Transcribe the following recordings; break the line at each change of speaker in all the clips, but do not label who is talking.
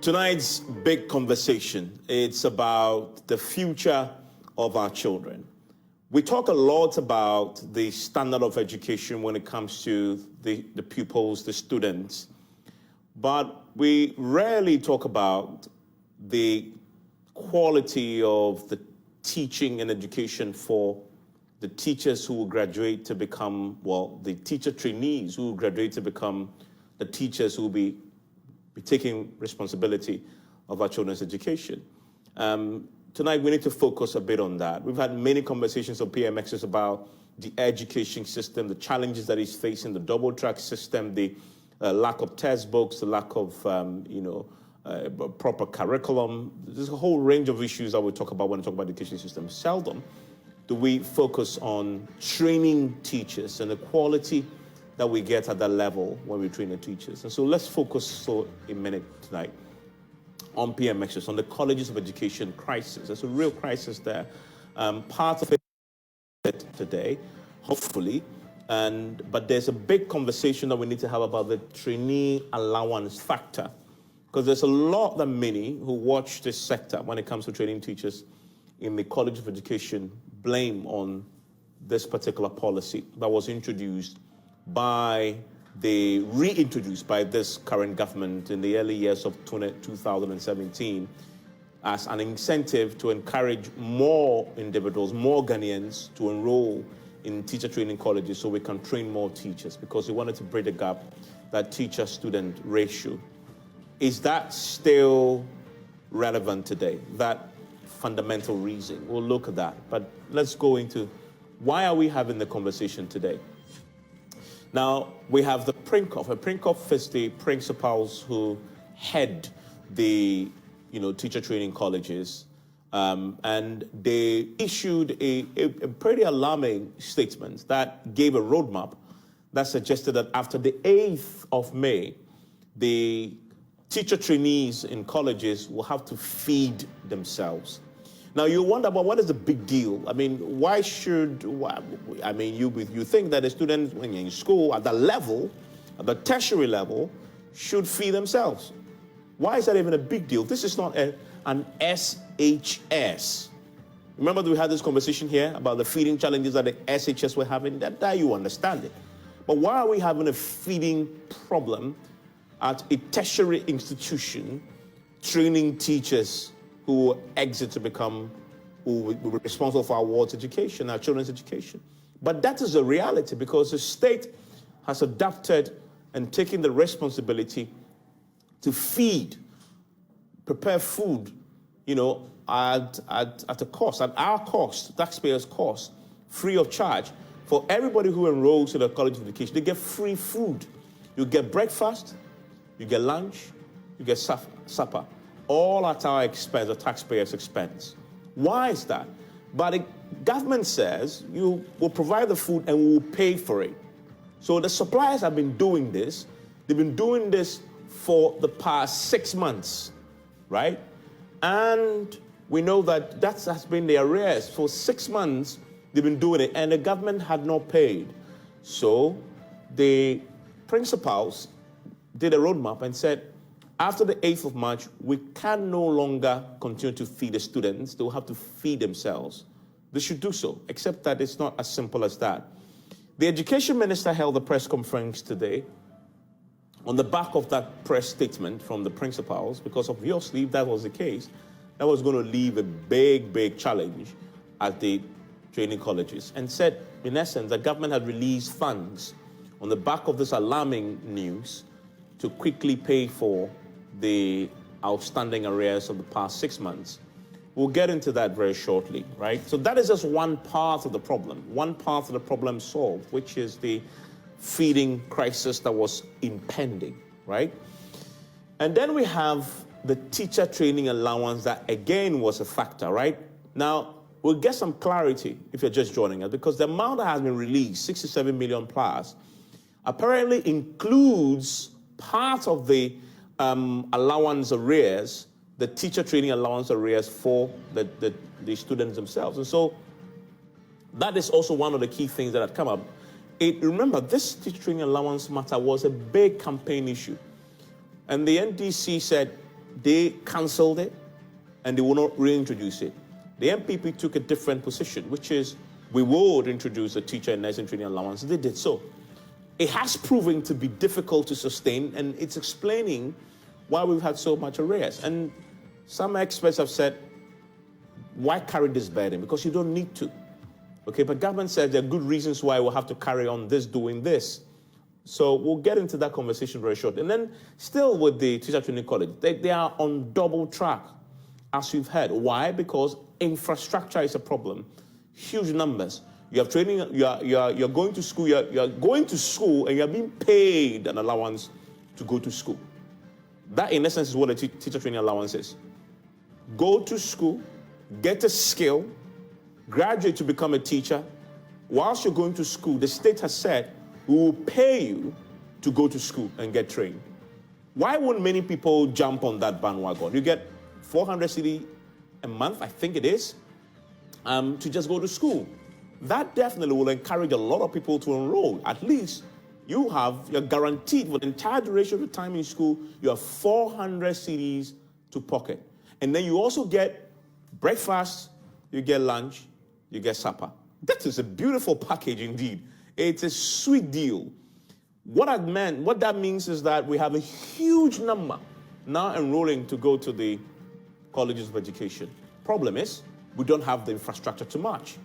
Tonight's big conversation, it's about the future of our children. We talk a lot about the standard of education when it comes to the pupils, the students, but we rarely talk about the quality of the teaching and education for the teachers who will graduate to become, well, the teacher trainees who will graduate to become the teachers who will be taking responsibility of our children's education. Tonight, we need to focus a bit on that. We've had many conversations on PMXs about the education system, the challenges that it's facing, the double-track system, the lack of textbooks, the lack of, proper curriculum. There's a whole range of issues that we talk about when we talk about the education system. Seldom do we focus on training teachers and the quality that we get at that level when we train the teachers. And so let's focus for a minute tonight on PMXs, on the colleges of education crisis. There's a real crisis there. Part of it today, hopefully, but there's a big conversation that we need to have about the trainee allowance factor, because there's a lot that many who watch this sector when it comes to training teachers in the College of Education blame on this particular policy that was reintroduced by this current government in the early years of 2017 as an incentive to encourage more individuals, more Ghanaians to enroll in teacher training colleges so we can train more teachers, because we wanted to bridge the gap, that teacher-student ratio. Is that still relevant today, that fundamental reason? We'll look at that, but let's go into why are we having the conversation today? Now, we have the PRINCOF. A PRINCOF is the principals who head the teacher training colleges, and they issued a pretty alarming statement that gave a roadmap that suggested that after the 8th of May, the teacher trainees in colleges will have to feed themselves. Now, you wonder, but what is the big deal? I mean, you think that a student, when you're in school, at the level, at the tertiary level, should feed themselves. Why is that even a big deal? This is not an SHS. Remember that we had this conversation here about the feeding challenges that the SHS were having? That you understand it. But why are we having a feeding problem at a tertiary institution training teachers who exit to become, who will be responsible for our ward's education, our children's education? But that is a reality, because the state has adapted and taken the responsibility to feed, prepare food, at a cost, at our cost, taxpayers' cost, free of charge. For everybody who enrolls in the College of Education, they get free food. You get breakfast, you get lunch, you get supper, all at our expense, the taxpayers' expense. Why is that? But the government says you will provide the food and we will pay for it. So the suppliers have been doing this. They've been doing this for the past 6 months, right? And we know that has been the arrears. For 6 months, they've been doing it, and the government had not paid. So the principals did a roadmap and said, after the 8th of March, we can no longer continue to feed the students. They will have to feed themselves. They should do so, except that it's not as simple as that. The education minister held a press conference today on the back of that press statement from the principals, because obviously if that was the case, that was going to leave a big, big challenge at the training colleges, and said, in essence, the government had released funds on the back of this alarming news to quickly pay for the outstanding arrears of the past 6 months. We'll get into that very shortly, right? So that is just one part of the problem solved, which is the feeding crisis that was impending, right? And then we have the teacher training allowance that again was a factor, right? Now, we'll get some clarity if you're just joining us, because the amount that has been released, 67 million plus, apparently includes part of the allowance arrears, the teacher training allowance arrears for the students themselves. And so that is also one of the key things that had come up. Remember, this teacher training allowance matter was a big campaign issue. And the NDC said, they cancelled it and they will not reintroduce it. The MPP took a different position, which is we would introduce a teacher and nursing training allowance. They did so. It has proven to be difficult to sustain, and it's explaining why we've had so much arrears. And some experts have said, why carry this burden? Because you don't need to. Okay, but government said there are good reasons why we'll have to carry on doing this. So we'll get into that conversation very shortly. And then still with the teacher training college, they are on double track, as we've heard. Why? Because infrastructure is a problem. Huge numbers. You have training, you're going to school, you're going to school and you're being paid an allowance to go to school. That in essence is what a teacher training allowance is. Go to school, get a skill, graduate to become a teacher. Whilst you're going to school, the state has said, we will pay you to go to school and get trained. Why wouldn't many people jump on that bandwagon? You get 400 cedi a month, I think it is, to just go to school. That definitely will encourage a lot of people to enroll. At least you're guaranteed for the entire duration of the time in school, you have 400 cedis to pocket. And then you also get breakfast, you get lunch, you get supper. That is a beautiful package indeed. It's a sweet deal. What that means is that we have a huge number now enrolling to go to the colleges of education. Problem is, we don't have the infrastructure to match.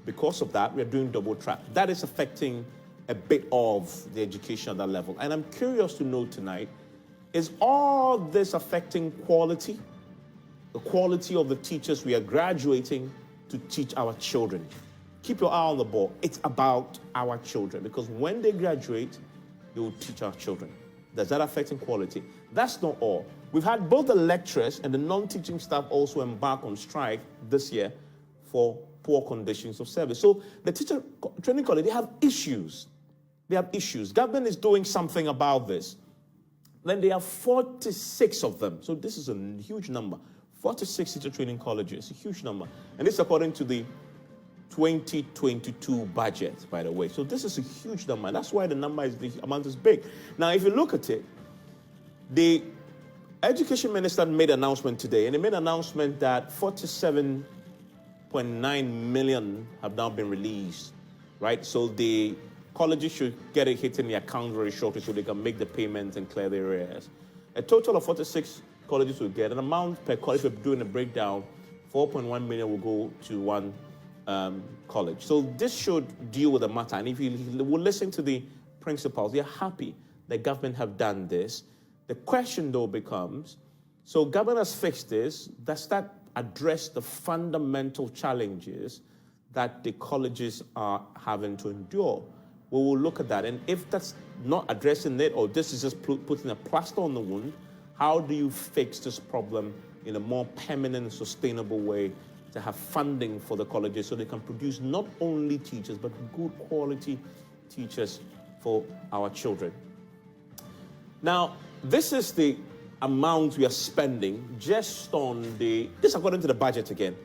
Because of that, we are doing double track. That is affecting a bit of the education at that level. And I'm curious to know tonight, is all this affecting quality? The quality of the teachers we are graduating to teach our children? Keep your eye on the ball. It's about our children, because when they graduate, they will teach our children. Does that affect quality? That's not all. We've had both the lecturers and the non-teaching staff also embark on strike this year for poor conditions of service. So the teacher training college, they have issues. They have issues. Government is doing something about this. Then there are 46 of them. So this is a huge number. 46 teacher training colleges, a huge number. And this according to the 2022 budget, by the way. So this is a huge number. And that's why the amount is big. Now, if you look at it, the education minister made an announcement today, and he made an announcement that 47.9 million have now been released, right? So the colleges should get a hit in the account very shortly so they can make the payments and clear their arrears. A total of 46 colleges will get an amount per college. If we're doing a breakdown, 4.1 million will go to one college. So this should deal with the matter. And if you will listen to the principals, they're happy that government have done this. The question, though, becomes, so government has fixed this. Does that address the fundamental challenges that the colleges are having to endure? We will look at that. And if that's not addressing it, or this is just putting a plaster on the wound, how do you fix this problem in a more permanent, sustainable way to have funding for the colleges so they can produce not only teachers, but good quality teachers for our children? Now, this is the amount we are spending just on this according to the budget again,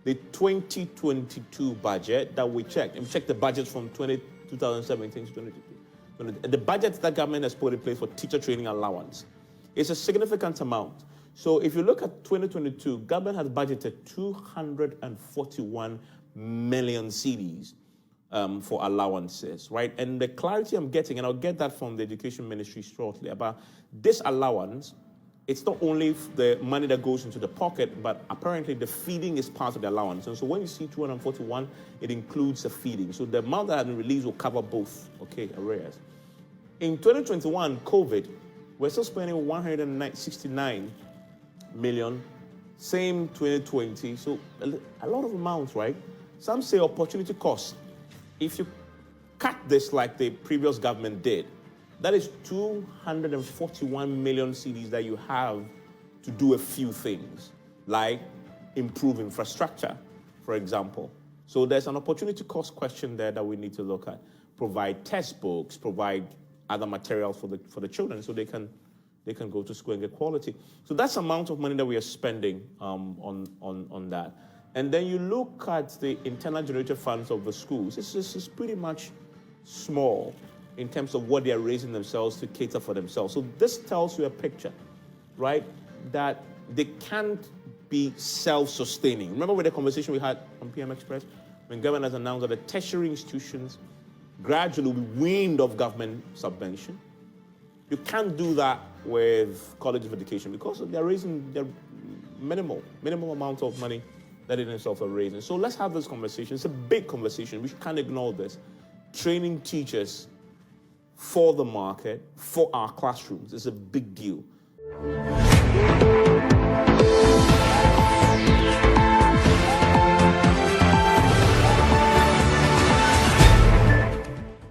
the 2022 budget that we checked. And we checked the budget from 2017 to 2022. The budget that government has put in place for teacher training allowance is a significant amount. So if you look at 2022, government has budgeted 241 million cedis for allowances, right? And the clarity I'm getting, and I'll get that from the education ministry shortly, about this allowance, it's not only the money that goes into the pocket, but apparently the feeding is part of the allowance. And so when you see 241, it includes the feeding. So the amount that has been released will cover both, okay, arrears. In 2021, COVID, we're still spending 169 million, same 2020. So a lot of amounts, right? Some say opportunity cost. If you cut this like the previous government did, that is 241 million cedis that you have to do a few things, like improve infrastructure, for example. So there's an opportunity cost question there that we need to look at. Provide textbooks, provide other materials for the children so they can go to school and get quality. So that's the amount of money that we are spending on that. And then you look at the internal generated funds of the schools. This is pretty much small in terms of what they are raising themselves to cater for themselves. So this tells you a picture, right? That they can't be self-sustaining. Remember with the conversation we had on PM Express when governors announced that the tertiary institutions gradually will be weaned off government subvention. You can't do that with colleges of education because they're raising their minimal amount of money that in itself are raising. So let's have this conversation. It's a big conversation. We can't ignore this. Training teachers for the market, for our classrooms, is a big deal.